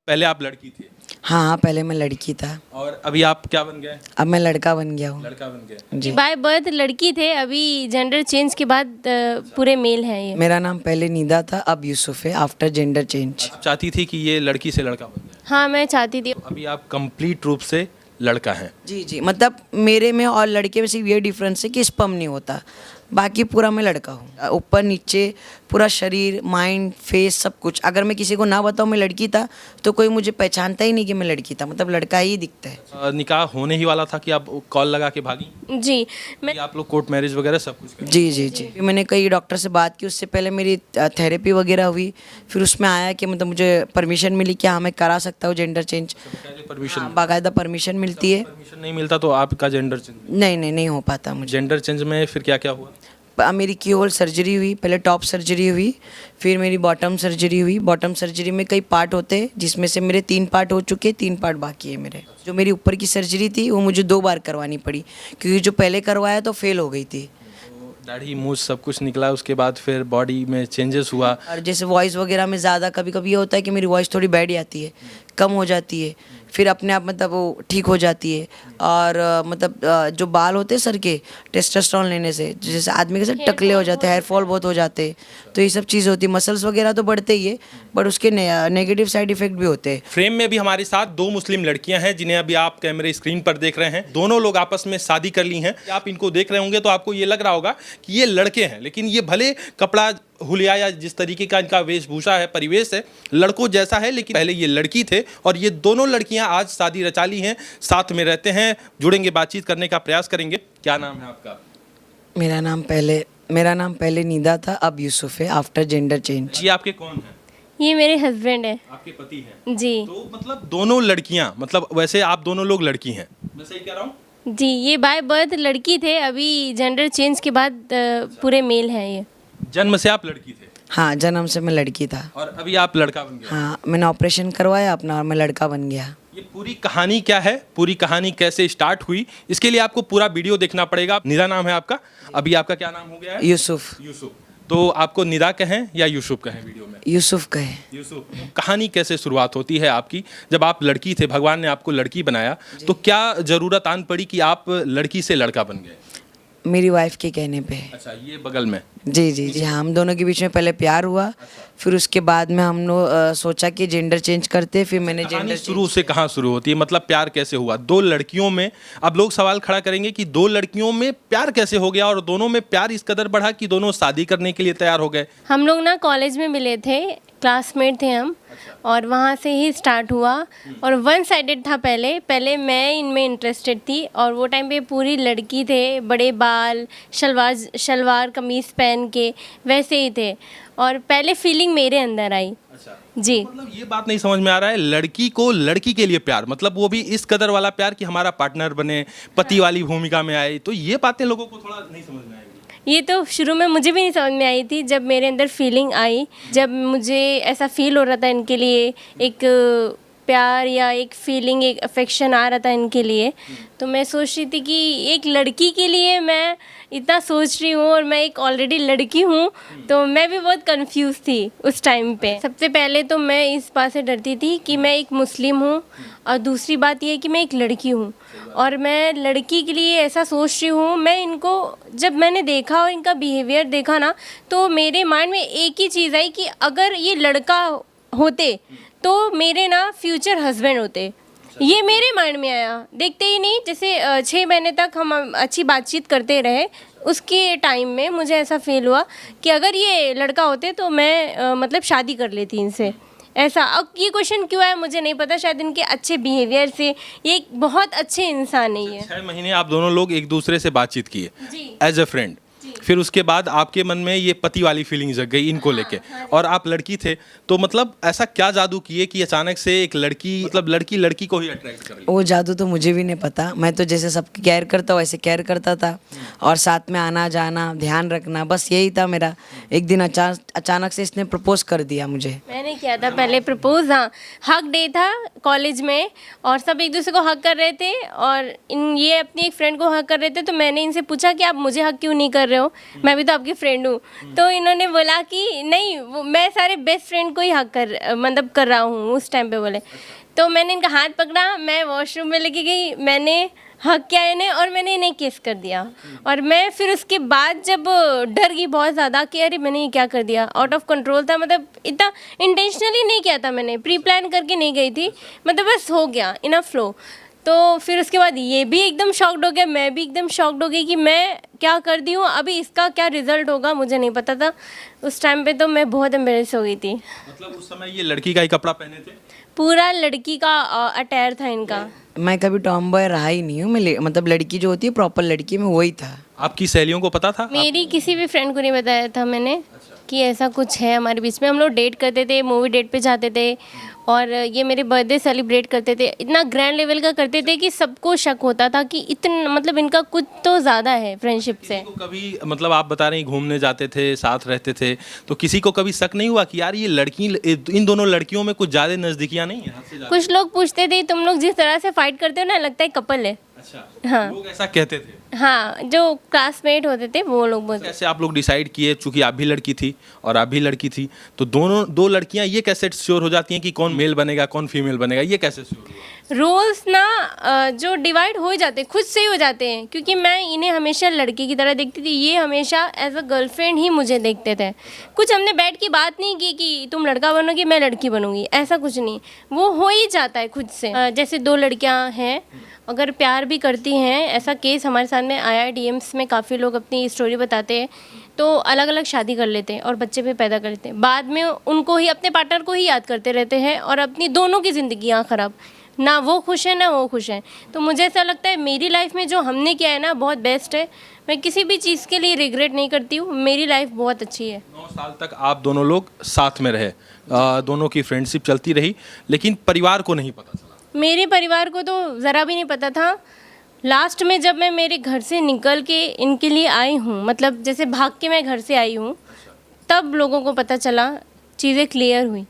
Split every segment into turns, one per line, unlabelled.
पहले आप लड़की थी
हाँ हाँ, पहले मैं लड़की था
और अभी आप क्या बन गए?
अब मैं लड़का बन गया हूँ
लड़का बन गए।
जी।
बाय बर्थ लड़की थे, अभी जेंडर चेंज के बाद पूरे मेल हैं ये।
मेरा नाम पहले निदा था, अब यूसुफ है आफ्टर जेंडर चेंज।
आप चाहती थी कि ये लड़की से लड़का बन जाए,
हाँ मैं चाहती थी।
अभी आप कंप्लीट रूप से लड़का हैं।
जी जी, मतलब मेरे में और लड़के में सिर्फ ये डिफरेंस है कि स्पर्म नहीं होता, बाकी पूरा मैं लड़का हूँ, ऊपर नीचे पूरा शरीर, माइंड, फेस, सब कुछ। अगर मैं किसी को ना बताऊँ मैं लड़की था तो कोई मुझे पहचानता ही नहीं कि मैं लड़की था, मतलब लड़का ही दिखता है।
निकाह होने ही वाला था कि आप कॉल लगा के भागी?
जी मैं
कि आप लोग कोर्ट मैरिज वगैरह सब कुछ करें?
जी जी जी, मैंने कई डॉक्टर से बात की, उससे पहले मेरी थेरेपी वगैरह हुई, फिर उसमें आया कि मतलब मुझे परमिशन मिली कि हाँ मैं करा सकता हूँ जेंडर चेंज।
परमिशन
बाकायदा परमिशन मिलती है।
परमिशन नहीं मिलता तो आपका जेंडर चेंज?
नहीं हो पाता मुझे।
जेंडर चेंज में फिर क्या क्या हुआ?
मेरी की होल सर्जरी हुई, पहले टॉप सर्जरी हुई, फिर मेरी बॉटम सर्जरी हुई। बॉटम सर्जरी में कई पार्ट होते हैं, जिसमें से मेरे 3 पार्ट हो चुके, 3 पार्ट बाकी है मेरे। जो मेरी ऊपर की सर्जरी थी वो मुझे 2 बार करवानी पड़ी, क्योंकि जो पहले करवाया तो फेल हो गई थी।
दाढ़ी मूछ सब कुछ निकला, उसके बाद फिर बॉडी में चेंजेस हुआ।
और जैसे वॉइस वगैरह में ज़्यादा कभी कभी ये होता है कि मेरी वॉइस थोड़ी बैठ जाती है, कम हो जाती है, फिर अपने आप मतलब वो ठीक हो जाती है। और मतलब जो बाल होते हैं सर के, टेस्टोस्टेरोन लेने से जैसे आदमी के साथ टकले हो जाते हैं, हेयर फॉल बहुत हो जाते हैं, तो ये सब चीज़ होती है। मसल्स वगैरह तो बढ़ते ही है, बट उसके नेगेटिव साइड इफेक्ट भी होते हैं।
फ्रेम में भी हमारे साथ 2 मुस्लिम लड़कियां हैं जिन्हें अभी आप कैमरे स्क्रीन पर देख रहे हैं। दोनों लोग आपस में शादी कर ली हैं। आप इनको देख रहे होंगे तो आपको ये लग रहा होगा कि ये लड़के हैं, लेकिन ये भले कपड़ा हुलिया या जिस तरीके का इनका वेशभूषा है, परिवेश है, लड़कों जैसा है, लेकिन पहले ये लड़की थे और ये दोनों लड़कियां आज शादी रचा ली हैं, साथ में रहते हैं, जुड़ेंगे, बातचीत करने का प्रयास करेंगे। क्या नाम है आपका?
मेरा नाम पहले निदा था, अब यूसुफ है आफ्टर जेंडर चेंज।
ये आपके कौन हैं?
ये मेरे हस्बैंड है।
आपके पति हैं?
जी
तो मतलब दोनों लड़कियां, मतलब वैसे आप दोनों लोग लड़की हैं, मैं सही कह रहा हूँ?
जी, ये बाय बर्थ लड़की थे, अभी जेंडर चेंज के बाद पूरे मेल हैं ये।
जन्म से आप लड़की थे
हाँ, जन्म से मैं लड़की था।
और अभी आप लड़का बन गए?
हाँ, मैंने ऑपरेशन करवाया अपना और मैं लड़का बन गया।
ये पूरी कहानी क्या है, पूरी कहानी कैसे स्टार्ट हुई, इसके लिए आपको पूरा वीडियो देखना पड़ेगा। निदा नाम है आपका, अभी आपका क्या नाम हो गया है?
यूसुफ।
यूसुफ। तो आपको निदा कहें या यूसुफ कहें वीडियो में?
यूसुफ कहे।
यूसुफ। कहानी कैसे शुरुआत होती है आपकी? जब आप लड़की थे, भगवान ने आपको लड़की बनाया, तो क्या जरूरत आन पड़ी कि आप लड़की से लड़का बन गए?
मेरी वाइफ के कहने पे।
अच्छा, ये बगल में?
जी जी जी हाँ, हम दोनों के बीच में पहले प्यार हुआ, फिर उसके बाद में हम लोग सोचा कि जेंडर चेंज करते, फिर मैंने
कहानी
जेंडर
शुरू से कहाँ शुरू होती है, मतलब प्यार कैसे हुआ 2 लड़कियों में? अब लोग सवाल खड़ा करेंगे कि 2 लड़कियों में प्यार कैसे हो गया और दोनों में प्यार इस कदर बढ़ा कि दोनों शादी करने के लिए तैयार हो गए?
हम लोग ना कॉलेज में मिले थे, क्लासमेट थे हम, और वहाँ से ही स्टार्ट हुआ। और वन साइडेड था, पहले मैं इनमें इंटरेस्टेड थी, और वो टाइम पे पूरी लड़की थे, बड़े बाल, शलवार कमीज़ पहन के वैसे ही थे, और पहले फीलिंग मेरे अंदर आई।
अच्छा
जी
मतलब ये बात नहीं समझ में आ रहा है, लड़की को लड़की के लिए प्यार, मतलब वो भी इस कदर वाला प्यार कि हमारा पार्टनर बने, पति वाली भूमिका में आए, तो ये बातें लोगों को थोड़ा नहीं समझ में आएगी।
ये तो शुरू में मुझे भी नहीं समझ में आई थी, जब मेरे अंदर फीलिंग आई, जब मुझे ऐसा फील हो रहा था इनके लिए, एक प्यार या एक फीलिंग, एक अफेक्शन आ रहा था इनके लिए, तो मैं सोच रही थी कि एक लड़की के लिए मैं इतना सोच रही हूँ और मैं एक ऑलरेडी लड़की हूँ, तो मैं भी बहुत कंफ्यूज थी उस टाइम पे। सबसे पहले तो मैं इस बात से डरती थी कि मैं एक मुस्लिम हूँ, और दूसरी बात यह है कि मैं एक लड़की हूँ और मैं लड़की के लिए ऐसा सोच रही हूँ। मैं इनको जब मैंने देखा और इनका बिहेवियर देखा ना, तो मेरे माइंड में एक ही चीज़ आई कि अगर ये लड़का होते तो मेरे ना फ्यूचर हस्बैंड होते। ये मेरे माइंड में आया, देखते ही नहीं, जैसे 6 महीने तक हम अच्छी बातचीत करते रहे, उसके टाइम में मुझे ऐसा फील हुआ कि अगर ये लड़का होते तो मैं मतलब शादी कर लेती इनसे। ऐसा, अब ये क्वेश्चन क्यों आया मुझे नहीं पता, शायद इनके अच्छे बिहेवियर से, ये बहुत अच्छे इंसान है ये।
6 महीने आप दोनों लोग एक दूसरे से बातचीत किए एज ए फ्रेंड, फिर उसके बाद आपके मन में ये पति वाली फीलिंग जग गई इनको लेके, और आप लड़की थे, तो मतलब ऐसा क्या जादू किए कि अचानक से एक लड़की, मतलब लड़की को ही अट्रैक्ट कर ली?
वो जादू तो मुझे भी नहीं पता, मैं तो जैसे सबकी केयर करता हूँ वैसे केयर करता था, और साथ में आना जाना, ध्यान रखना, बस यही था मेरा। एक दिन अचानक से इसने प्रपोज कर दिया मुझे।
मैंने किया था पहले प्रपोज, हाँ, हक डे था कॉलेज में, और सब एक दूसरे को हक कर रहे थे, और ये अपनी एक फ्रेंड को हक कर रहे थे, तो मैंने इनसे पूछा कि आप मुझे हक क्यों नहीं कर रहे हो, हो, मैं भी तो आपकी फ्रेंड हूँ। तो इन्होंने बोला कि नहीं, मैं सारे बेस्ट फ्रेंड को ही हक कर रहा हूँ उस टाइम पे बोले। तो मैंने इनका हाथ पकड़ा, मैं वॉशरूम में लेके गई, मैंने हक किया इन्हें और मैंने इन्हें किस कर दिया। और मैं फिर उसके बाद जब डर गई बहुत ज़्यादा कि अरे मैंने ये क्या कर दिया, आउट ऑफ कंट्रोल था, मतलब इतना इंटेंशनली नहीं किया था मैंने, प्री प्लान करके नहीं गई थी, मतलब बस हो गया इन अ फ्लो। तो फिर उसके बाद ये भी एकदम शॉक्ड हो गया, मैं भी एकदम शॉक्ड हो गई कि मैं क्या कर दी हूँ, अभी इसका क्या रिजल्ट होगा मुझे नहीं पता था। उस टाइम पे तो मैं बहुत एम्बेरस हो गई थी।
मतलब उस समय ये लड़की का ही कपड़ा पहने थे?
पूरा लड़की का अटायर था इनका।
मैं कभी टॉम बॉय रहा ही नहीं हूँ, मतलब लड़की जो होती है प्रॉपर लड़की, मैं वही था।
आपकी सहेलियों को पता था?
मेरी किसी भी फ्रेंड को नहीं बताया था मैंने कि ऐसा कुछ है हमारे बीच में। हम लोग डेट करते थे, मूवी डेट पे जाते थे और ये मेरे बर्थडे सेलिब्रेट करते थे, इतना ग्रैंड लेवल का करते थे कि सबको शक होता था कि इतना मतलब इनका कुछ तो ज़्यादा है फ्रेंडशिप से।
किसी को कभी, मतलब आप बता रहे हैं घूमने जाते थे, साथ रहते थे, तो किसी को कभी शक नहीं हुआ कि यार ये लड़की, इन दोनों लड़कियों में कुछ ज़्यादा नज़दीकियाँ नहीं है, हद से ज़्यादा?
कुछ लोग पूछते थे तुम लोग जिस तरह से फाइट करते हो ना, लगता है कपल है।
अच्छा,
हाँ।
लोग ऐसा कहते थे?
हाँ, जो क्लासमेट होते थे वो लोग बोलते।
कैसे आप लोग डिसाइड किए, चूंकि आप भी लड़की थी और आप भी लड़की थी, तो दो लड़कियां ये कैसे श्योर हो जाती हैं कि कौन मेल बनेगा कौन फीमेल बनेगा, ये कैसे श्योर हुआ?
रोल्स ना जो डिवाइड हो जाते खुद से ही हो जाते हैं, क्योंकि मैं इन्हें हमेशा लड़की की तरह देखती थी, ये हमेशा एज अ गर्लफ्रेंड ही मुझे देखते थे। कुछ हमने बैठ के बात नहीं की कि तुम लड़का बनोगी मैं लड़की बनूंगी, ऐसा कुछ नहीं, वो हो ही जाता है खुद से। जैसे दो लड़कियां हैं, अगर प्यार भी करती हैं, ऐसा केस हमारे साथ में आया, डीएम्स में काफ़ी लोग अपनी स्टोरी बताते हैं, तो अलग अलग शादी कर लेते हैं और बच्चे भी पैदा कर लेते हैं, बाद में उनको ही, अपने पार्टनर को ही याद करते रहते हैं और अपनी दोनों की ज़िंदगियाँ ख़राब, ना वो खुश है ना वो खुश है। तो मुझे ऐसा लगता है मेरी लाइफ में जो हमने किया है ना बहुत बेस्ट है, मैं किसी भी चीज़ के लिए रिग्रेट नहीं करती हूँ, मेरी लाइफ बहुत अच्छी है।
9 साल तक आप दोनों लोग साथ में रहे, दोनों की फ्रेंडशिप चलती रही, लेकिन परिवार को नहीं पता चला?
मेरे परिवार को तो ज़रा भी नहीं पता था। लास्ट में जब मैं मेरे घर से निकल के इनके लिए आई हूँ, मतलब जैसे भाग के मैं घर से आई हूँ, तब लोगों को पता चला, चीज़ें क्लियर हुई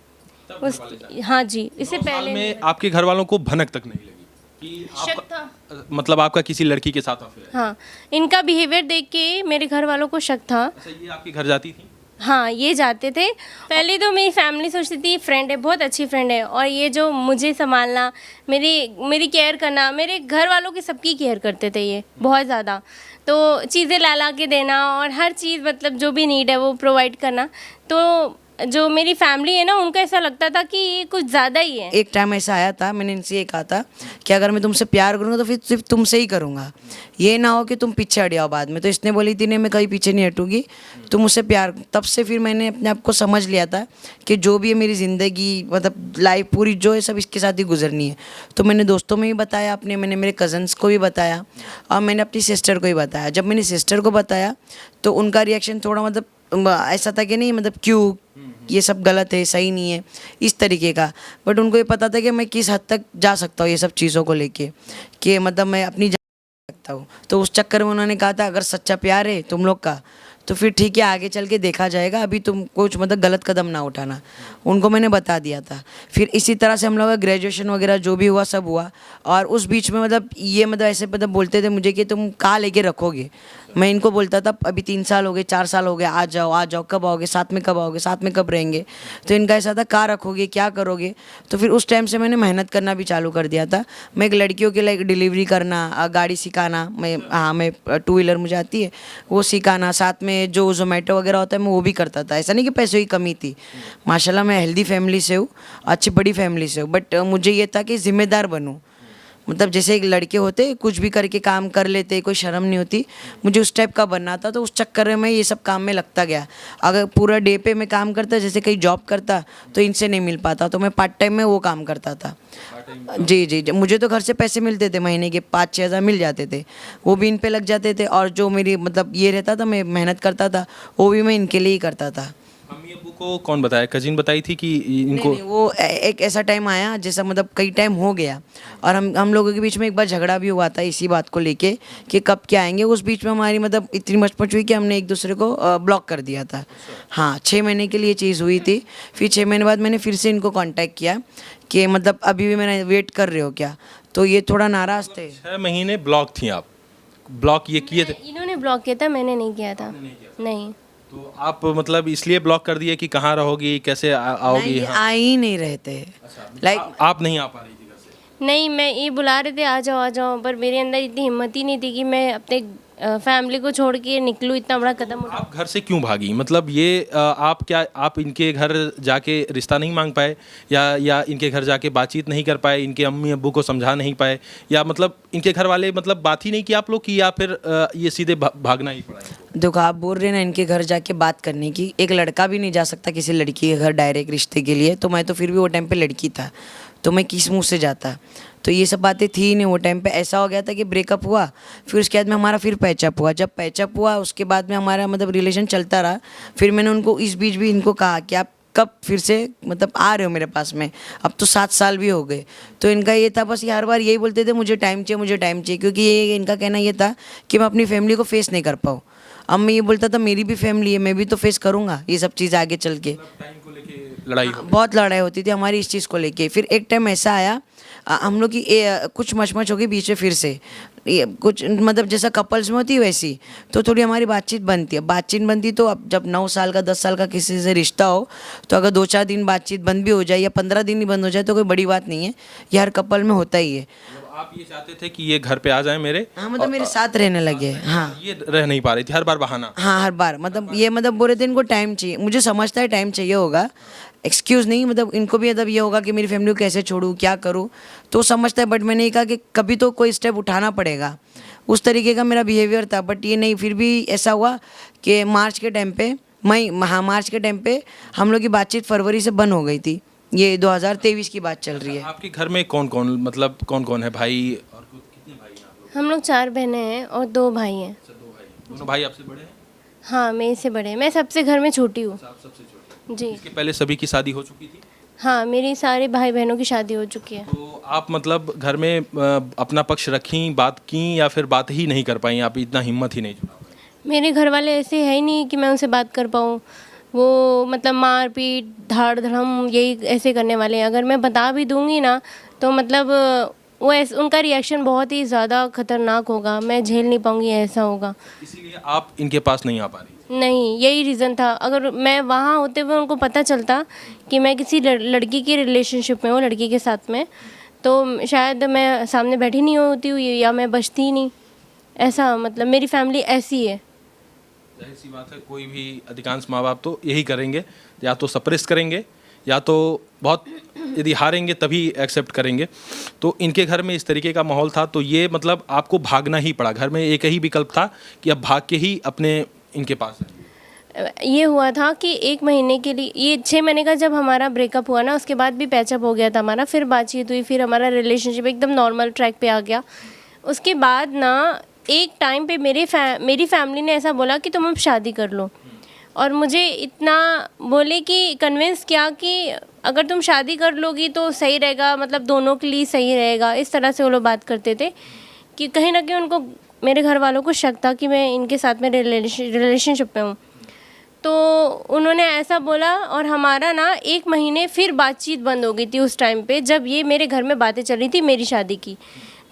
उस। हाँ जी, इससे
9 साल
पहले
में आपके घर वालों को भनक तक नहीं लगी कि
शक
आपका,
था।
मतलब आपका किसी लड़की के साथ अफेयर है?
हाँ, इनका बिहेवियर देख के मेरे घर वालों को शक था।
अच्छा, ये आपके घर जाती थी?
हाँ, ये जाते थे। पहले तो मेरी फैमिली सोचती थी फ्रेंड है, बहुत अच्छी फ्रेंड है, और ये जो मुझे संभालना, मेरी केयर करना, मेरे घर वालों की सबकी केयर करते थे ये बहुत ज़्यादा। तो चीज़ें ला के देना और हर चीज़, मतलब जो भी नीड है वो प्रोवाइड करना। तो जो मेरी फैमिली है ना, उनको ऐसा लगता था कि ये कुछ ज़्यादा ही है।
एक टाइम ऐसा आया था, मैंने इनसे ये कहा था कि अगर मैं तुमसे प्यार करूँगा तो फिर सिर्फ तुमसे ही करूँगा, ये ना हो कि तुम पीछे हट जाओ बाद में। तो इसने बोली थी नहीं, मैं कहीं पीछे नहीं हटूँगी, तुम मुझसे प्यार। तब से फिर मैंने अपने आप को समझ लिया था कि जो भी है मेरी ज़िंदगी, मतलब लाइफ पूरी जो है सब इसके साथ ही गुजरनी है। तो मैंने दोस्तों में भी बताया मैंने मेरे कज़न्स को भी बताया और मैंने अपनी सिस्टर को भी बताया। जब मैंने सिस्टर को बताया तो उनका रिएक्शन थोड़ा मतलब ऐसा था कि नहीं, मतलब क्यों, ये सब गलत है, सही नहीं है, इस तरीके का। बट उनको ये पता था कि मैं किस हद तक जा सकता हूँ ये सब चीज़ों को लेके, कि मतलब मैं अपनी जा सकता हूँ। तो उस चक्कर में उन्होंने कहा था अगर सच्चा प्यार है तुम लोग का तो फिर ठीक है, आगे चल के देखा जाएगा, अभी तुम कुछ मतलब गलत कदम ना उठाना। उनको मैंने बता दिया था। फिर इसी तरह से हम लोग का ग्रेजुएशन वगैरह जो भी हुआ सब हुआ। और उस बीच में मतलब ये मतलब ऐसे मतलब बोलते थे मुझे कि तुम कहाँ लेके रखोगे। मैं इनको बोलता था अभी 3 साल हो गए, 4 साल हो गए, आ जाओ, कब आओगे, साथ में कब आओगे, साथ में कब रहेंगे। तो इनका ऐसा था कहाँ रखोगे, क्या करोगे। तो फिर उस टाइम से मैंने मेहनत करना भी चालू कर दिया था। मैं एक लड़कियों के लिए डिलीवरी करना, गाड़ी सिखाना, मैं 2 व्हीलर मुझे आती है वो सिखाना, साथ में जो जोमेटो वगैरह होता है मैं वो भी करता था। ऐसा नहीं कि पैसों की कमी थी, माशाल्लाह मैं हेल्दी फैमिली से हूँ, अच्छी बड़ी फैमिली से हूँ। बट मुझे ये था कि ज़िम्मेदार बनूँ, मतलब जैसे एक लड़के होते कुछ भी करके काम कर लेते, कोई शर्म नहीं होती, मुझे उस टाइप का बनना था। तो उस चक्कर में ये सब काम में लगता गया। अगर पूरा डे पे मैं काम करता, जैसे कहीं जॉब करता तो इनसे नहीं मिल पाता, तो मैं पार्ट टाइम में वो काम करता था। जी, मुझे तो घर से पैसे मिलते थे, महीने के 5-6 हज़ार मिल जाते थे, वो भी इन पे लग जाते थे। और जो मेरी मतलब ये रहता था, मैं मेहनत करता था, वो भी मैं इनके लिए ही करता था।
मम्मी अब्बू को कौन बताया? कजिन बताई थी कि इनको?
नहीं, वो एक ऐसा टाइम आया जैसा मतलब कई टाइम हो गया और हम लोगों के बीच में एक बार झगड़ा भी हुआ था इसी बात को लेके कि कब क्या आएंगे। उस बीच में हमारी मतलब इतनी मचमच हुई कि हमने एक दूसरे को ब्लॉक कर दिया था। हाँ, 6 महीने के लिए चीज़ हुई थी। फिर 6 महीने बाद मैंने फिर से इनको कांटेक्ट किया कि मतलब अभी भी मैंने वेट कर रहे हो क्या। तो ये थोड़ा नाराज़ थे।
6 महीने ब्लॉक थी आप? ब्लॉक ये किए थे?
इन्होंने ब्लॉक किया था, मैंने नहीं किया था। नहीं।
तो आप मतलब इसलिए ब्लॉक कर दिए कि कहाँ रहोगी, कैसे आओगी?
नहीं, आ ही नहीं रहते। लाइक
आप नहीं आ पा रही थी घर से?
नहीं, मैं ये बुला रहे थे आ जाओ, पर मेरे अंदर इतनी हिम्मत ही नहीं थी कि मैं अपने फैमिली को छोड़ के निकलूँ, इतना बड़ा कदम उठा।
आप घर से क्यों भागी? मतलब ये आप इनके घर जाके रिश्ता नहीं मांग पाए, या इनके घर जाके बातचीत नहीं कर पाए, इनके अम्मी अब्बू को समझा नहीं पाए, या मतलब इनके घर वाले मतलब बात ही नहीं की आप लोग की, या फिर ये सीधे भागना ही पड़ा इनको?
देखो, आप बोल रहे हैं ना इनके घर जाके बात करने की, एक लड़का भी नहीं जा सकता किसी लड़की के घर डायरेक्ट रिश्ते के लिए, तो मैं तो फिर भी वो टाइम पे लड़की था, तो मैं किस मुंह से जाता? तो ये सब बातें थी नहीं वो टाइम पे। ऐसा हो गया था कि ब्रेकअप हुआ, फिर उसके बाद में हमारा फिर पैचअप हुआ। जब पैचअप हुआ उसके बाद में हमारा मतलब रिलेशन चलता रहा। फिर मैंने उनको इस बीच भी इनको कहा कि आप कब फिर से मतलब आ रहे हो मेरे पास में? अब तो 7 साल भी हो गए। तो इनका ये था, बस ये हर बार यही बोलते थे मुझे टाइम चाहिए, मुझे टाइम चाहिए, क्योंकि ये इनका कहना ये था कि मैं अपनी फैमिली को फेस नहीं कर पाऊँ। अब मैं ये बोलता था मेरी भी फैमिली है, मैं भी तो फेस करूँगा ये सब चीज़ आगे चल के।
टाइम को लेके लड़ाई हो?
बहुत लड़ाई होती थी हमारी इस चीज़ को लेके। फिर एक टाइम ऐसा आया, हम लोग की कुछ मचमच हो गई बीच में फिर से, कुछ मतलब जैसा कपल्स में होती है वैसी, तो थोड़ी हमारी बातचीत बनती है। बातचीत बनती तो अब जब 9 साल का 10 साल का किसी से रिश्ता हो, तो अगर 2-4 दिन बातचीत बंद भी हो जाए या 15 दिन ही बंद हो जाए तो कोई बड़ी बात नहीं है, ये हर कपल में होता ही है।
आप ये चाहते थे कि ये घर पे आ जाए मेरे?
हाँ, मतलब मेरे साथ रहने लगे। हाँ
ये रह नहीं पा रही थी, हर बार बहाना?
हाँ, हर बार मतलब ये मतलब बोल रहे थे इनको टाइम चाहिए। मुझे समझता है टाइम चाहिए होगा, एक्सक्यूज़ नहीं, मतलब इनको भी मतलब ये होगा कि मेरी फैमिली को कैसे छोड़ूं, क्या करूं, तो समझता है। बट मैंने ये कहा कि कभी तो कोई स्टेप उठाना पड़ेगा। उस तरीके का मेरा बिहेवियर था। बट ये नहीं, फिर भी ऐसा हुआ कि मार्च के टाइम पे मार्च के टाइम पे हम लोग की बातचीत फरवरी से बंद हो गई थी। ये 2023 की बात चल रही है।
आपके घर में कौन कौन मतलब कौन कौन है भाई, और कितने भाई हैं आप लोग?
हम लोग 4 बहनें हैं और 2 भाई हैं।
अच्छा, 2 भाई। दोनों भाई आपसे बड़े हैं?
हाँ, मेरे से बड़े हैं। मैं सबसे घर में छोटी हूँ।
आप सबसे छोटे?
जी।
इसके पहले सभी की शादी हो चुकी थी?
हाँ, मेरी सारे भाई बहनों की शादी हो चुकी है।
तो आप मतलब घर में अपना पक्ष रखी, बात की, या फिर बात ही नहीं कर पाई, आप इतना हिम्मत ही नहीं जुटा पाई?
मेरे घर वाले ऐसे है ही नहीं कि मैं उनसे बात कर पाऊँ। वो मतलब मार पीट धाड़ धड़म यही ऐसे करने वाले हैं। अगर मैं बता भी दूंगी ना तो मतलब वो उनका रिएक्शन बहुत ही ज़्यादा खतरनाक होगा, मैं झेल नहीं पाऊंगी, ऐसा होगा।
इसीलिए आप इनके पास नहीं आ पा रही?
नहीं, यही रीज़न था। अगर मैं वहाँ होते हुए उनको पता चलता कि मैं किसी लड़की की रिलेशनशिप में हूँ, लड़की के साथ में, तो शायद मैं सामने बैठी नहीं होती हूँ या मैं बचती ही नहीं। ऐसा मतलब मेरी फैमिली ऐसी है।
जाहिर सी बात है, कोई भी अधिकांश माँ बाप तो यही करेंगे, या तो सप्रेस करेंगे या तो बहुत यदि हारेंगे तभी एक्सेप्ट करेंगे। तो इनके घर में इस तरीके का माहौल था, तो ये मतलब आपको भागना ही पड़ा। घर में एक ही विकल्प था कि अब भाग के ही अपने इनके पास है।
ये हुआ था कि 1 महीने के लिए, ये 6 महीने का जब हमारा ब्रेकअप हुआ ना, उसके बाद भी पैचअप हो गया था हमारा, फिर बातचीत हुई, फिर हमारा रिलेशनशिप एकदम नॉर्मल ट्रैक पे आ गया। उसके बाद ना एक टाइम पे मेरी फैमिली ने ऐसा बोला कि तुम अब शादी कर लो, और मुझे इतना बोले कि कन्विंस किया कि अगर तुम शादी कर लोगी तो सही रहेगा, मतलब दोनों के लिए सही रहेगा। इस तरह से वो लोग बात करते थे कि कहीं ना कहीं उनको, मेरे घर वालों को शक था कि मैं इनके साथ में रिलेशनशिप में हूँ। तो उन्होंने ऐसा बोला, और हमारा ना 1 महीने फिर बातचीत बंद हो गई थी उस टाइम पे, जब ये मेरे घर में बातें चल रही थी मेरी शादी की।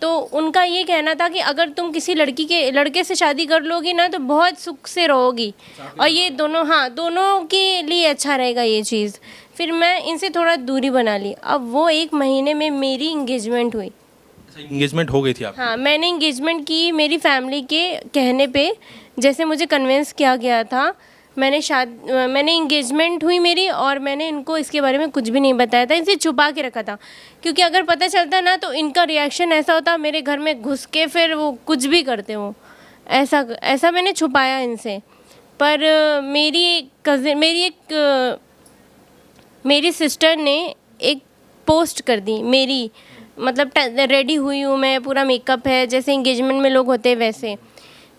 तो उनका ये कहना था कि अगर तुम किसी लड़के से शादी कर लोगी ना तो बहुत सुख से रहोगी, और ये दोनों के लिए अच्छा रहेगा ये चीज़। फिर मैं इनसे थोड़ा दूरी बना ली। अब वो 1 महीने में मेरी इंगेजमेंट हुई।
इंगेजमेंट हो गई थी आप?
हाँ, मैंने इंगेजमेंट की मेरी फैमिली के कहने पे, जैसे मुझे कन्विंस किया गया था। मैंने इंगेजमेंट हुई मेरी, और मैंने इनको इसके बारे में कुछ भी नहीं बताया था, इनसे छुपा के रखा था, क्योंकि अगर पता चलता ना तो इनका रिएक्शन ऐसा होता, मेरे घर में घुस के फिर वो कुछ भी करते हो। ऐसा मैंने छुपाया इनसे। पर मेरी सिस्टर ने एक पोस्ट कर दी मेरी, मतलब रेडी हुई हूँ मैं, पूरा मेकअप है, जैसे इंगेजमेंट में लोग होते हैं वैसे।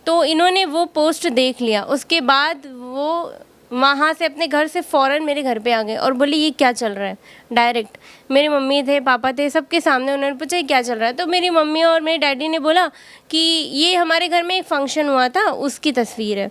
तो इन्होंने वो पोस्ट देख लिया। उसके बाद वो वहाँ से अपने घर से फ़ौरन मेरे घर पे आ गए और बोले ये क्या चल रहा है। डायरेक्ट मेरे मम्मी थे, पापा थे, सबके सामने उन्होंने पूछा ये क्या चल रहा है। तो मेरी मम्मी और मेरे डैडी ने बोला कि ये हमारे घर में एक फ़ंक्शन हुआ था, उसकी तस्वीर है।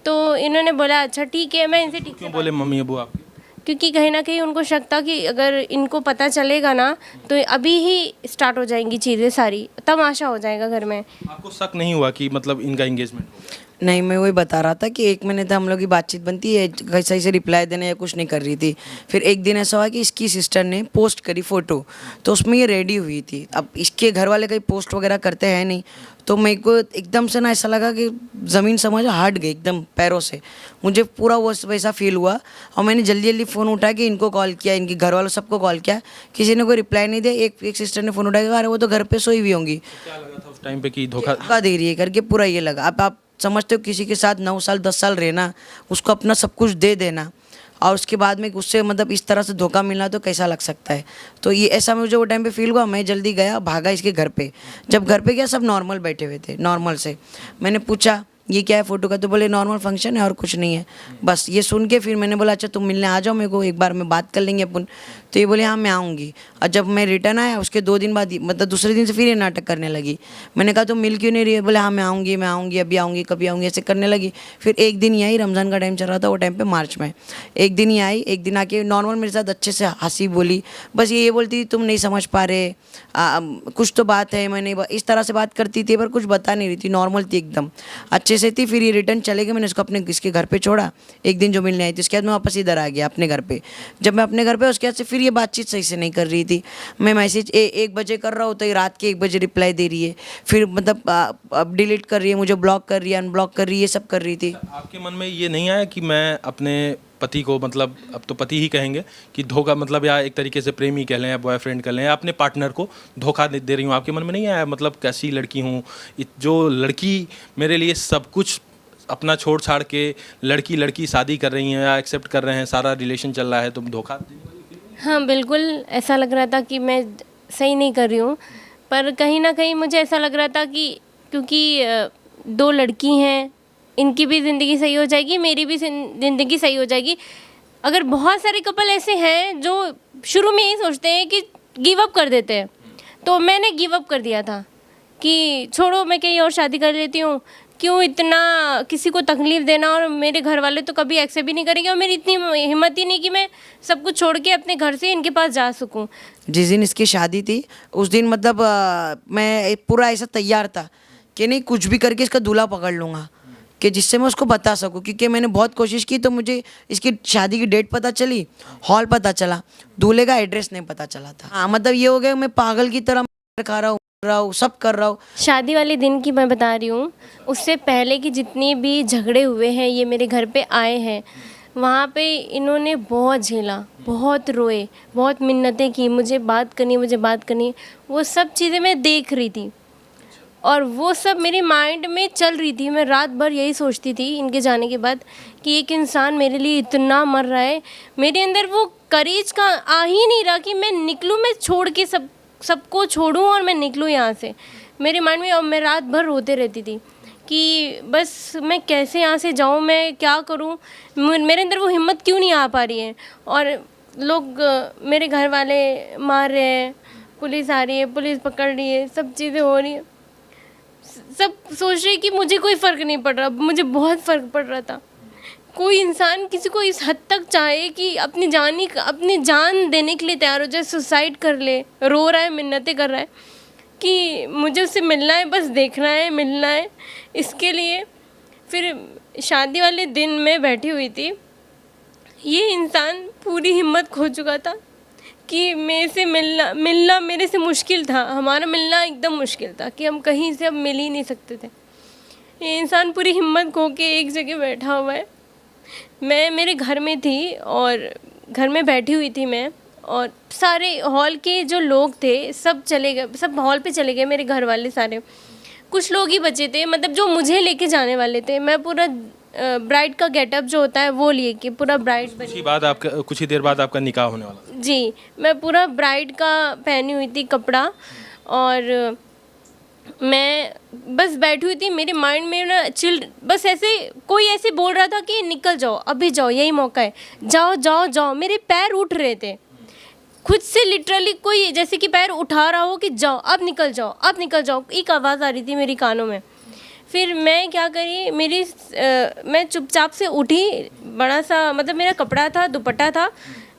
तो इन्होंने बोला अच्छा ठीक है। मैं इनसे ठीक
क्यों बोले मम्मी अबू आपके?
क्योंकि कहीं ना कहीं उनको शक था कि अगर इनको पता चलेगा ना तो अभी ही स्टार्ट हो जाएंगी चीज़ें, सारी तमाशा हो जाएगा घर में।
आपको शक नहीं हुआ कि मतलब इनका एंगेजमेंट हो गया?
नहीं, मैं वही बता रहा था कि 1 महीने तक हम लोग की बातचीत बनती है, सही से रिप्लाई देने या कुछ नहीं कर रही थी। फिर एक दिन ऐसा हुआ कि इसकी सिस्टर ने पोस्ट करी फ़ोटो, तो उसमें ये रेडी हुई थी। अब इसके घर वाले कहीं पोस्ट वगैरह करते हैं नहीं, तो मेरे को एकदम से ना ऐसा लगा कि ज़मीन समझ हट गई एकदम पैरों से। मुझे पूरा वो वैसा फील हुआ और मैंने जल्दी जल्दी फ़ोन उठा के इनको कॉल किया, इनके घर वालों सबको कॉल किया, किसी ने कोई रिप्लाई नहीं दिया। एक सिस्टर ने फ़ोन उठा के कहा, अरे वो तो घर पे सोई हुई होंगी,
क्या लगा था उस टाइम पे कि धोखा?
धोखा दे रही है करके पूरा ये लगा। अब आप समझते हो किसी के साथ 9 साल 10 साल रहना, उसको अपना सब कुछ दे देना और उसके बाद में उससे मतलब इस तरह से धोखा मिलना तो कैसा लग सकता है। तो ये ऐसा मुझे वो टाइम पे फील हुआ। मैं जल्दी गया, भागा इसके घर पे। जब घर पे गया सब नॉर्मल बैठे हुए थे, नॉर्मल से। मैंने पूछा ये क्या है फ़ोटो का, तो बोले नॉर्मल फंक्शन है और कुछ नहीं है। बस ये सुन के फिर मैंने बोला अच्छा तुम मिलने आ जाओ मेरे को, एक बार में बात कर लेंगे अपन। तो ये बोले हाँ मैं आऊँगी। और जब मैं रिटर्न आया उसके 2 दिन बाद मतलब दूसरे दिन से फिर ये नाटक करने लगी। मैंने कहा तुम मिल क्यों नहीं रही है? बोले हाँ मैं आऊँगी अभी आऊँगी, कभी आऊँगी, ऐसे करने लगी। फिर एक दिन ही आई, रमज़ान का टाइम चल रहा था वो टाइम पे, मार्च में। एक दिन ही आई, एक दिन आके नॉर्मल मेरे साथ अच्छे से हंसी बोली। बस ये बोलती तुम नहीं समझ पा रहे, कुछ तो बात है। मैंने इस तरह से बात करती थी पर कुछ बता नहीं रही थी, नॉर्मल थी एकदम, अच्छे से थी। फिर ये रिटर्न चले गए, मैंने उसको अपने इसके घर पे छोड़ा। एक दिन जो मिलने आई थी उसके बाद मैं वापस इधर आ गया अपने घर पे। जब मैं अपने घर पे उसके बाद से फिर ये बातचीत सही से नहीं कर रही थी। मैं मैसेज 1 बजे कर रहा हूँ तो ये रात के 1 बजे रिप्लाई दे रही है। फिर मतलब अब डिलीट कर रही है, मुझे ब्लॉक कर रही है, अनब्लॉक कर रही है, ये सब कर रही थी।
आपके मन में ये नहीं आया कि मैं अपने पति को, मतलब अब तो पति ही कहेंगे, कि धोखा मतलब या एक तरीके से प्रेमी कह लें या बॉयफ्रेंड कह लें या अपने पार्टनर को धोखा दे रही हूँ? आपके मन में नहीं आया मतलब कैसी लड़की हूँ, जो लड़की मेरे लिए सब कुछ अपना छोड़ छाड़ के लड़की शादी कर रही हैं या एक्सेप्ट कर रहे हैं, सारा रिलेशन चल रहा है, तुम धोखा?
हाँ बिल्कुल, ऐसा लग रहा था कि मैं सही नहीं कर रही हूँ। पर कहीं ना कहीं मुझे ऐसा लग रहा था कि क्योंकि 2 लड़की हैं, इनकी भी ज़िंदगी सही हो जाएगी, मेरी भी ज़िंदगी सही हो जाएगी। अगर बहुत सारे कपल ऐसे हैं जो शुरू में यही सोचते हैं कि गिव अप कर देते हैं, तो मैंने गिव अप कर दिया था कि छोड़ो मैं कहीं और शादी कर लेती हूँ, क्यों इतना किसी को तकलीफ़ देना। और मेरे घर वाले तो कभी एक्सेप्ट भी नहीं करेंगे और मेरी इतनी हिम्मत ही नहीं कि मैं सब कुछ छोड़ के अपने घर से इनके पास जा सकूं।
जिस दिन इसकी शादी थी उस दिन मतलब मैं पूरा ऐसा तैयार था कि नहीं कुछ भी करके इसका दूल्हा पकड़ लूँगा, कि जिससे मैं उसको बता सकूं। क्योंकि मैंने बहुत कोशिश की तो मुझे इसकी शादी की डेट पता चली, हॉल पता चला, दूल्हे का एड्रेस नहीं पता चला था। हाँ मतलब ये हो गया मैं पागल की तरह खा रहा हूँ सब कर रहा हूँ।
शादी वाले दिन की मैं बता रही हूँ, उससे पहले की जितनी भी झगड़े हुए हैं ये मेरे घर पे आए हैं, वहाँ पे इन्होंने बहुत झेला, बहुत रोए, बहुत मिन्नतें की, मुझे बात करनी। वो सब चीज़ें मैं देख रही थी और वो सब मेरे माइंड में चल रही थी। मैं रात भर यही सोचती थी इनके जाने के बाद कि एक इंसान मेरे लिए इतना मर रहा है। मेरे अंदर वो करेज का आ ही नहीं रहा कि मैं निकलूँ, मैं छोड़ के सबको छोड़ूं और मैं निकलूं यहाँ से। मेरे माइंड में, और मैं रात भर रोते रहती थी कि बस मैं कैसे यहाँ से जाऊँ, मैं क्या करूँ, मेरे अंदर वो हिम्मत क्यों नहीं आ पा रही है। और लोग, मेरे घर वाले मार रहे हैं, पुलिस आ रही है, पुलिस पकड़ रही है, सब चीज़ें हो रही है। सब सोच रहे कि मुझे कोई फ़र्क नहीं पड़ रहा, मुझे बहुत फ़र्क पड़ रहा था। कोई इंसान किसी को इस हद तक चाहे कि अपनी जान देने के लिए तैयार हो जाए, सुसाइड कर ले, रो रहा है, मिन्नतें कर रहा है कि मुझे उससे मिलना है, बस देखना है, मिलना है, इसके लिए। फिर शादी वाले दिन मैं बैठी हुई थी, ये इंसान पूरी हिम्मत खो चुका था कि मेरे से मिलना मेरे से मुश्किल था, हमारा मिलना एकदम मुश्किल था कि हम कहीं से अब मिल ही नहीं सकते थे। ये इंसान पूरी हिम्मत खो के एक जगह बैठा हुआ है। मैं मेरे घर में थी और घर में बैठी हुई थी मैं, और सारे हॉल के जो लोग थे सब चले गए, सब हॉल पे चले गए, मेरे घर वाले सारे। कुछ लोग ही बचे थे, मतलब जो मुझे लेके जाने वाले थे। मैं पूरा ब्राइड का गेटअप जो होता है वो लेके पूरा ब्राइड बनी।
कुछ ही देर बाद आपका निकाह होने वाला?
जी, मैं पूरा ब्राइड का पहनी हुई थी कपड़ा, और मैं बस बैठी हुई थी। मेरे माइंड में ना बस ऐसे कोई ऐसे बोल रहा था कि निकल जाओ, अभी जाओ, यही मौका है, जाओ जाओ जाओ। मेरे पैर उठ रहे थे खुद से, लिटरली कोई जैसे कि पैर उठा रहा हो कि जाओ, अब निकल जाओ, अब निकल जाओ, एक आवाज़ आ रही थी मेरी कानों में। फिर मैं क्या करी, मैं चुपचाप से उठी, बड़ा सा मतलब मेरा कपड़ा था, दुपट्टा था,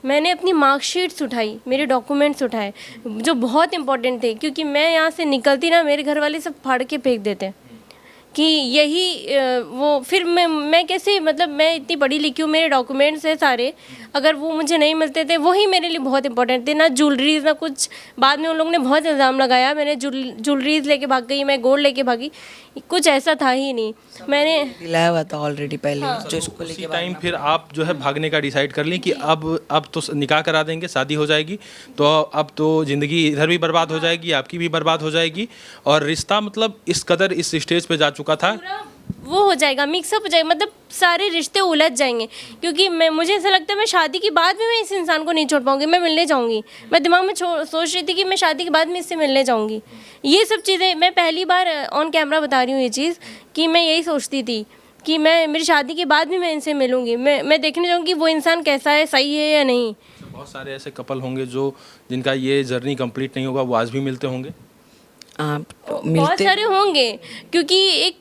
मैंने अपनी मार्कशीट्स उठाई, मेरे डॉक्यूमेंट्स उठाए जो बहुत इंपॉर्टेंट थे, क्योंकि मैं यहाँ से निकलती ना, मेरे घर वाले सब फाड़ के फेंक देते कि यही वो फिर मैं कैसे, मतलब मैं इतनी पढ़ी लिखी हूँ, मेरे डॉक्यूमेंट्स हैं सारे, अगर वो मुझे नहीं मिलते थे, वही मेरे लिए बहुत इंपॉर्टेंट थे, ना ज्वेलरीज ना कुछ। बाद में उन लोगों ने बहुत इल्ज़ाम लगाया, मैंने ज्वेलरीज लेके भाग गई, मैं गोल्ड लेके भागी, कुछ ऐसा था ही नहीं। मैंने
दिलाया हुआ था ऑलरेडी पहले जो इसको
उसी
लेके
टाइम फिर आप जो है भागने का डिसाइड कर ली कि अब तो निकाह करा देंगे, शादी हो जाएगी, तो अब तो ज़िंदगी इधर भी बर्बाद हो जाएगी, आपकी भी बर्बाद हो जाएगी, और रिश्ता मतलब इस कदर इस स्टेज पे जा चुका था।
पूरा वो हो जाएगा, मिक्सअप हो जाएगा, मतलब सारे रिश्ते उलझ जाएंगे। क्योंकि मुझे ऐसा लगता है मैं शादी के बाद भी मैं इस इंसान को नहीं छोड़ पाऊंगी, मैं मिलने जाऊंगी। मैं दिमाग में सोच रही थी कि मैं शादी के बाद में इससे मिलने जाऊंगी। ये सब चीज़ें मैं पहली बार ऑन कैमरा बता रही हूँ ये चीज़, कि मैं यही सोचती थी कि मैं मेरी शादी के बाद भी मैं इनसे मिलूंगी, मैं देखने जाऊँगी वो इंसान कैसा है, सही है या नहीं।
बहुत सारे ऐसे कपल होंगे जो जिनका ये जर्नी कंप्लीट नहीं होगा, वो आज भी मिलते होंगे।
बहुत
मिलते
सारे होंगे, क्योंकि एक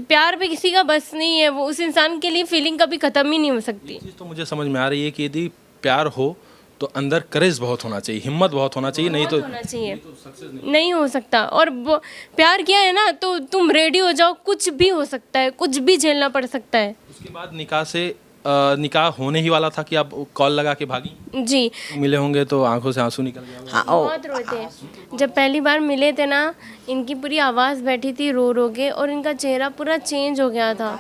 प्यार पे किसी का बस नहीं है, वो उस इंसान के लिए फीलिंग कभी ख़त्म ही नहीं हो सकती।
चीज़ तो मुझे समझ में आ रही है कि यदि प्यार हो तो अंदर करेज बहुत होना चाहिए, हिम्मत बहुत होना चाहिए, नहीं तो
होना चाहिए, नहीं हो सकता। और प्यार किया है ना तो तुम रेडी हो जाओ, कुछ भी हो सकता है, कुछ भी झेलना पड़ सकता है।
उसके बाद निकाह होने ही वाला था कि आप कॉल लगा के भागी।
जी
मिले होंगे तो आंखों से आंसू निकल गया होगा।
हाँ ओ
बहुत रोते हैं। जब पहली बार मिले थे ना, इनकी पूरी आवाज़ बैठी थी रो रो के, और इनका चेहरा पूरा चेंज हो गया था।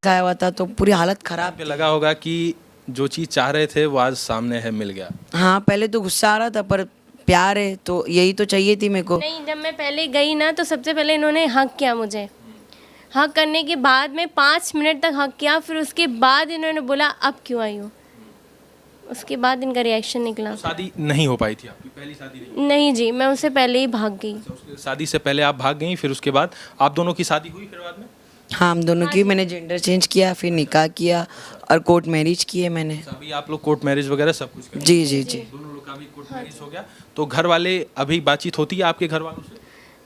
खाया हुआ था तो पूरी हालत खराब।
पे लगा होगा कि जो चीज़ चाह रहे थे वो आज सामने है, मिल गया।
हाँ पहले तो गुस्सा आ रहा था, पर प्यार है तो यही तो चाहिए थी मेरे को।
नहीं, जब मैं पहले गई ना तो सबसे पहले इन्होंने हक किया मुझे। हक करने के बाद में 5 मिनट तक हक किया, फिर उसके बाद इन्होंने बोला अब क्यों आई हो। उसके बाद इनका रिएक्शन निकला।
शादी नहीं हो पाई थी आपकी, पहली शादी नहीं।
नहीं जी, मैं उससे पहले ही भाग गई।
उसके शादी से पहले आप भाग गई, फिर उसके बाद आप दोनों की शादी हुई फिर बाद में।
हाँ हम दोनों की, मैंने जेंडर चेंज किया, फिर निकाह किया और कोर्ट मैरिज किए मैंने।
अभी आप लोग कोर्ट मैरिज वगैरह सब कुछ कर,
जी जी जी।
दोनों लोग का भी कोर्ट मैरिज हो गया। तो घर वाले अभी बातचीत होती है आपके घर वालों से?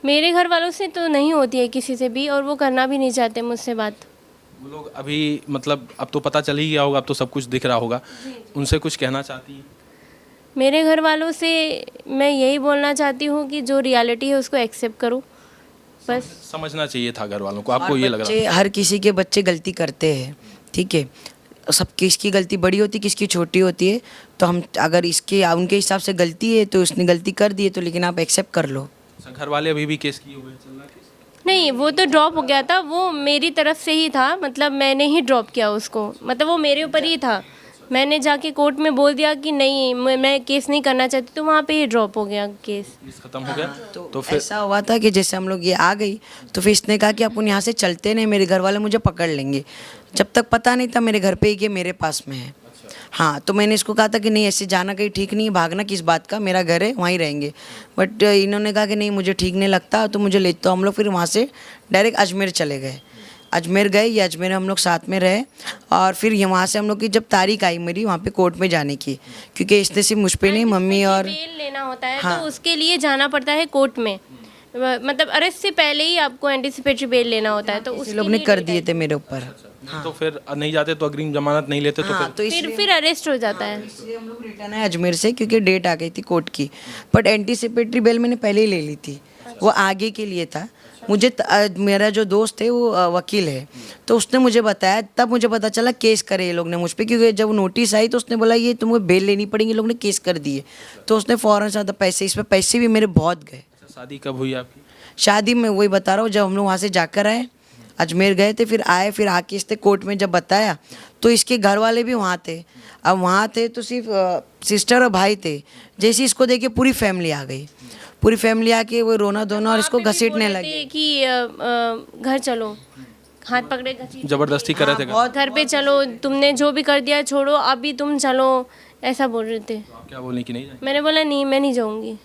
मेरे घर वालों से तो नहीं होती है किसी से भी, और वो करना भी नहीं चाहते मुझसे बात।
वो लोग अभी मतलब अब तो पता चल ही गया होगा, अब तो सब कुछ दिख रहा होगा, उनसे कुछ कहना चाहती है?
मेरे घर वालों से मैं यही बोलना चाहती हूँ कि जो रियलिटी है उसको एक्सेप्ट करो, बस।
समझना चाहिए था घर वालों को, आपको ये लग रहा
बच्चे, हर किसी के बच्चे गलती करते हैं, ठीक है। सब किसकी गलती बड़ी होती है, किसकी छोटी होती है। तो हम अगर इसके उनके हिसाब से गलती है तो उसने गलती कर दी है, तो लेकिन आप एक्सेप्ट कर लो।
था? घर वाले अभी भी केस किए हुए हैं, चल रहा है केस?
नहीं, वो तो ड्रॉप हो गया था, वो मेरी तरफ से ही था, मतलब मैंने ही ड्रॉप किया उसको, मतलब वो मेरे ऊपर ही था। मैंने जाके कोर्ट में बोल दिया कि नहीं मैं केस नहीं करना चाहती, तो वहाँ पे ही ड्रॉप हो गया केस।
केस खत्म हो गया।
तो फिर ऐसा हुआ था कि जैसे हम लोग ये आ गई तो फिर इसने कहा कि अपन यहाँ से चलते नहीं, मेरे घर वाले मुझे पकड़ लेंगे। जब तक पता नहीं था मेरे घर पे ही कि मेरे पास में है। हाँ तो मैंने इसको कहा था कि नहीं ऐसे जाना कहीं ठीक नहीं है, भागना किस बात का, मेरा घर है वहीं रहेंगे। बट इन्होंने कहा कि नहीं मुझे ठीक नहीं लगता, तो मुझे ले, तो हम लोग फिर वहाँ से डायरेक्ट अजमेर चले गए। अजमेर गए, ये अजमेर हम लोग साथ में रहे, और फिर यहाँ से हम लोग की जब तारीख आई मेरी वहाँ पे कोर्ट में जाने की, क्योंकि इसने सिर्फ मुझ पे नहीं मम्मी और
बेल लेना होता है,
हाँ।
तो उसके लिए जाना पड़ता है कोर्ट में, मतलब अरेस्ट से पहले ही आपको एंटीसिपेटरी बेल लेना होता है, तो
उस
उसके
लोग ने
लिए
कर दिए थे मेरे ऊपर।
नहीं तो फिर नहीं जाते तो अग्रिम जमानत नहीं लेते तो
हाँ
फिर
तो इसलिए
फिर अरेस्ट हो जाता है।
इसलिए हम लोग रिटर्न आए अजमेर से, क्योंकि डेट आ गई थी कोर्ट की। बट एंटीसिपेटरी बेल मैंने पहले ही ले ली थी, वो आगे के लिए था। मुझे मेरा जो दोस्त है वो वकील है, तो उसने मुझे बताया, तब मुझे पता चला केस करे ये लोग ने मुझ पे, क्योंकि जब नोटिस आई तो उसने बोला ये तुमको बेल लेनी पड़ेगी, ये लोग ने केस कर दिए। तो उसने फ़ौरन ज़्यादा पैसे, इस पर पैसे भी मेरे बहुत गए।
शादी कब हुई आपकी?
शादी में वही बता रहा हूँ, जब हम लोग वहाँ से जाकर आए, अजमेर गए थे, फिर आए, फिर आके इसने कोर्ट में जब बताया तो इसके घर वाले भी वहाँ थे। अब वहाँ थे तो सिर्फ सिस्टर और भाई थे, जैसे इसको देखे पूरी फैमिली आ गई, पूरी फैमिली आके वो रोना धोना और इसको घसीटने लगे
कि घर चलो, हाथ पकड़े घसीट,
जबरदस्ती कर रहे थे?
बहुत
घर पे चलो, तुमने जो भी कर दिया छोड़ो, अभी तुम चलो, ऐसा बोल रहे थे।
आप क्या बोलने की नहीं जाए?
मैंने बोला नहीं, मैं नहीं जाऊँगी।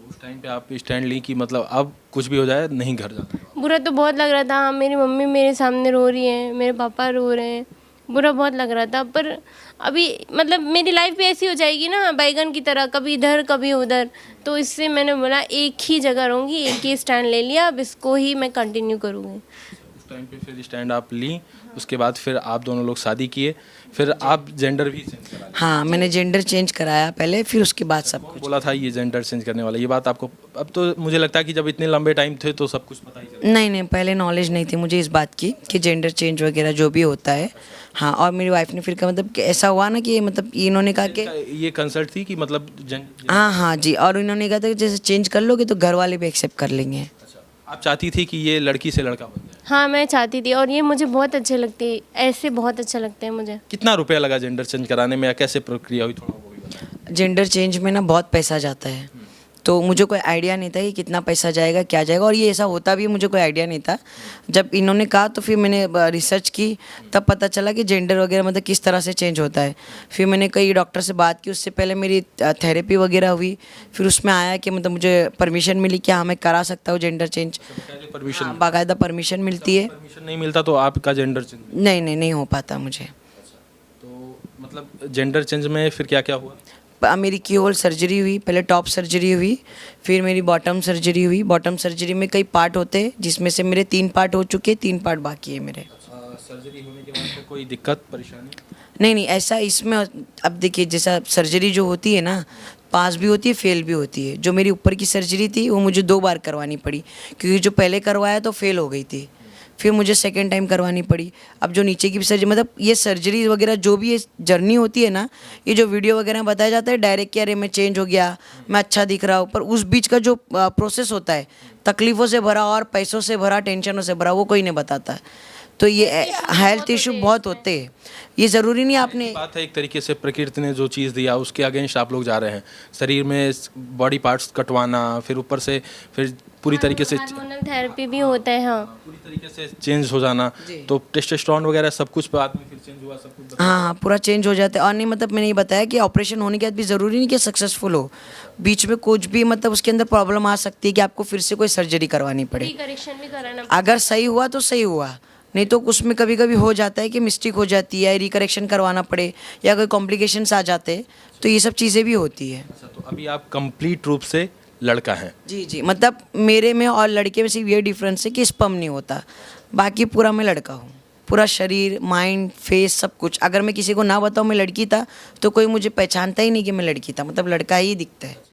उस टाइम पे आप स्टैंड ली कि मतलब अब कुछ भी हो जाए नहीं घर जाना?
बुरा तो बहुत लग रहा था, मेरी मम्मी मेरे सामने रो रही है, मेरे पापा रो रहे हैं, बुरा बहुत लग रहा था। पर अभी मतलब मेरी लाइफ भी ऐसी हो जाएगी ना बैगन की तरह, कभी इधर कभी उधर, तो इससे मैंने बोला एक ही जगह रहूँगी, एक ही स्टैंड ले लिया, अब इसको ही मैं कंटिन्यू करूँगी।
टाइम पे फिर स्टैंड आप ली, उसके बाद फिर आप दोनों लोग शादी किए, फिर आप जेंडर भी चेंज करा लिया।
हाँ, मैंने जेंडर चेंज कराया पहले, फिर उसके बाद सब कुछ।
बोला था ये जेंडर चेंज करने वाला, ये बात आपको अब तो मुझे लगता है कि जब इतने लंबे टाइम थे तो सब कुछ पता ही चला।
नहीं नहीं, पहले नॉलेज नहीं थी मुझे इस बात की कि जेंडर चेंज वगैरह जो भी होता है। हाँ, और मेरी वाइफ ने फिर कहा, मतलब कि ऐसा हुआ ना कि मतलब इन्होंने कहा कि
ये कंसल्ट थी कि मतलब
हाँ हाँ जी, और इन्होंने कहा था कि जैसे चेंज कर लोगे तो घर वाले भी एक्सेप्ट कर लेंगे।
आप चाहती थी कि ये लड़की से लड़का बन जाए।
हाँ, मैं चाहती थी और ये मुझे बहुत अच्छे लगते हैं, ऐसे बहुत अच्छा लगता है मुझे।
कितना रुपया लगा जेंडर चेंज कराने में, या कैसे प्रक्रिया हुई, थोड़ा वो भी बताएं।
जेंडर चेंज में ना बहुत पैसा जाता है, तो मुझे कोई आइडिया नहीं था कि कितना पैसा जाएगा, क्या जाएगा, और ये ऐसा होता भी मुझे कोई आइडिया नहीं था। जब इन्होंने कहा तो फिर मैंने रिसर्च की, तब पता चला कि जेंडर वगैरह मतलब किस तरह से चेंज होता है। फिर मैंने कई डॉक्टर से बात की, उससे पहले मेरी थेरेपी वगैरह हुई, फिर उसमें आया कि मतलब मुझे परमिशन मिली कि हाँ मैं करा सकता हूँ जेंडर चेंज।
परमिशन
बाकायदा परमिशन मिलती है।
परमिशन नहीं मिलता तो आपका जेंडर चेंज,
नहीं नहीं, नहीं हो पाता मुझे।
तो मतलब जेंडर चेंज में फिर क्या क्या हुआ?
मेरी की होल सर्जरी हुई, पहले टॉप सर्जरी हुई, फिर मेरी बॉटम सर्जरी हुई। बॉटम सर्जरी में कई पार्ट होते हैं, जिसमें से मेरे 3 पार्ट हो चुके, 3 पार्ट बाकी है मेरे।
सर्जरी होने के बाद फिर कोई दिक्कत परेशानी?
नहीं नहीं, ऐसा इसमें अब देखिए, जैसा सर्जरी जो होती है ना, पास भी होती है, फेल भी होती है। जो मेरी ऊपर की सर्जरी थी वो मुझे 2 बार करवानी पड़ी, क्योंकि जो पहले करवाया तो फेल हो गई थी, फिर मुझे सेकेंड टाइम करवानी पड़ी। अब जो नीचे की सर्जरी, मतलब ये सर्जरी वगैरह जो भी ये जर्नी होती है ना, ये जो वीडियो वगैरह में बताया जाता है डायरेक्ट कि अरे मैं चेंज हो गया, मैं अच्छा दिख रहा हूँ, पर उस बीच का जो प्रोसेस होता है, तकलीफ़ों से भरा और पैसों से भरा, टेंशनों से भरा, वो कोई नहीं बताता। तो ये हेल्थ इशू बहुत होते हैं, ये ज़रूरी नहीं आपने।
बात है एक तरीके से प्रकृति ने जो चीज़ दिया उसके अगेंस्ट आप लोग जा रहे हैं, शरीर में बॉडी पार्ट्स कटवाना, फिर ऊपर से फिर पूरी तरीके से
हार्मोनल थेरेपी भी होता है। हाँ,
पूरी तरीके से चेंज हो जाना, तो टेस्टोस्टेरोन वगैरह सब कुछ बाद में फिर चेंज हुआ, सब कुछ
हाँ हाँ, पूरा चेंज हो जाता है। और नहीं मतलब मैंने ये बताया कि ऑपरेशन होने के बाद भी ज़रूरी नहीं कि सक्सेसफुल हो, बीच में कुछ भी मतलब उसके अंदर प्रॉब्लम आ सकती है कि आपको फिर से कोई सर्जरी करवानी पड़े।
करेक्शन भी कराना।
अगर सही हुआ तो सही हुआ, नहीं तो उसमें कभी कभी हो जाता है कि मिस्टेक हो जाती है, रिकरेक्शन करवाना पड़े, या कोई कॉम्प्लिकेशंस आ जाते हैं, तो ये सब चीज़ें भी होती है।
अच्छा, तो अभी आप कंप्लीट रूप से लड़का हैं?
जी जी, मतलब मेरे में और लड़के में सिर्फ ये डिफरेंस है कि स्पर्म नहीं होता, बाकी पूरा मैं लड़का हूँ, पूरा शरीर, माइंड, फेस, सब कुछ। अगर मैं किसी को ना बताऊँ मैं लड़की था तो कोई मुझे पहचानता ही नहीं कि मैं लड़की था, मतलब लड़का ही दिखता है।